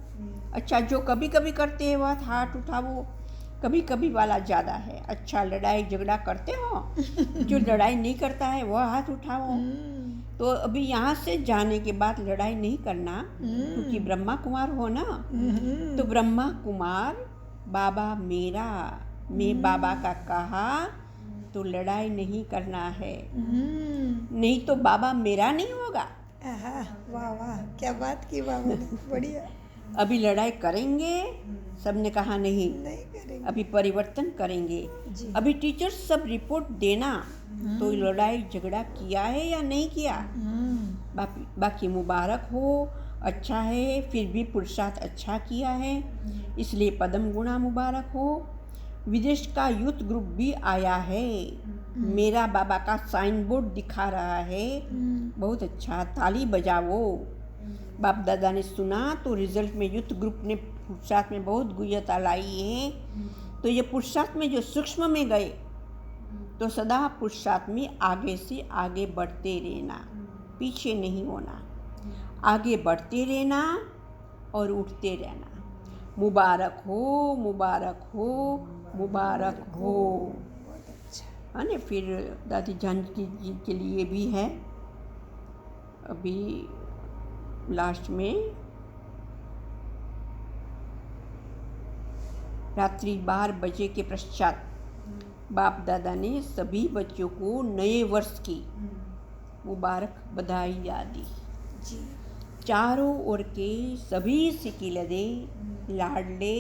अच्छा, जो कभी कभी करते हैं वह हाथ उठाओ। कभी कभी वाला ज़्यादा है। अच्छा, लड़ाई झगड़ा करते हो? जो लड़ाई नहीं करता है वह हाथ उठाओ। तो अभी यहाँ से जाने के बाद लड़ाई नहीं करना, क्योंकि ब्रह्मा कुमार हो ना। तो ब्रह्मा कुमार बाबा मेरा, मैं बाबा का कहा तो लड़ाई नहीं करना है, नहीं तो बाबा मेरा नहीं होगा। आहा, वाह वाह, क्या बात की बाबा ने, बढ़िया। अभी लड़ाई करेंगे? सबने कहा नहीं करेंगे। अभी परिवर्तन करेंगे। अभी टीचर सब रिपोर्ट देना तो लड़ाई झगड़ा किया है या नहीं किया। बाकी मुबारक हो, अच्छा है, फिर भी पुरुषार्थ अच्छा किया है, इसलिए पदम गुणा मुबारक हो। विदेश का यूथ ग्रुप भी आया है। मेरा बाबा का साइन बोर्ड दिखा रहा है। बहुत अच्छा, ताली बजाओ। बाप दादा ने सुना तो रिजल्ट में यूथ ग्रुप ने पुरुषार्थ में बहुत गुह्यता लाई है। तो ये पुरुषार्थ में जो सूक्ष्म में गए, तो सदा पुरुषार्थ में आगे से आगे बढ़ते रहना, पीछे नहीं होना, आगे बढ़ते रहना और उठते रहना। मुबारक हो, मुबारक हो, मुबारक हो, है ना। फिर दादी जानकी जी के लिए भी है। अभी लास्ट में रात्रि 12 बजे के पश्चात बाप दादा ने सभी बच्चों को नए वर्ष की मुबारक बधाई दी। चारों ओर के सभी सिकिलदे, लाडले,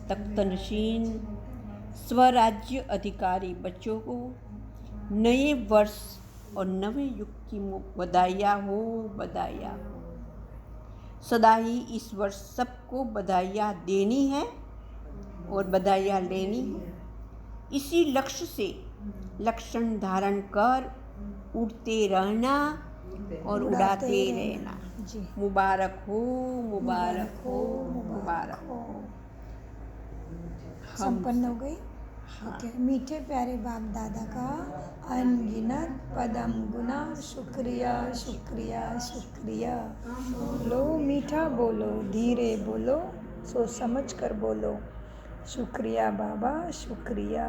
तख्तनशीन, स्वराज्य अधिकारी बच्चों को नए वर्ष और नवे युग की बधाइयाँ हो, बधाइयाँ हो। सदा ही इस वर्ष सबको बधाइयाँ देनी है और बधाइयाँ लेनी है। इसी लक्ष्य से लक्षण धारण कर उड़ते रहना और उड़ाते रहना। मुबारक हो, मुबारक हो, मुबारक हो। संपन्न हो गई। ओके। मीठे प्यारे बाप दादा का अनगिनत पदम गुना शुक्रिया, शुक्रिया, शुक्रिया। बोलो मीठा, बोलो धीरे, बोलो सोच समझ कर बोलो। शुक्रिया बाबा, शुक्रिया।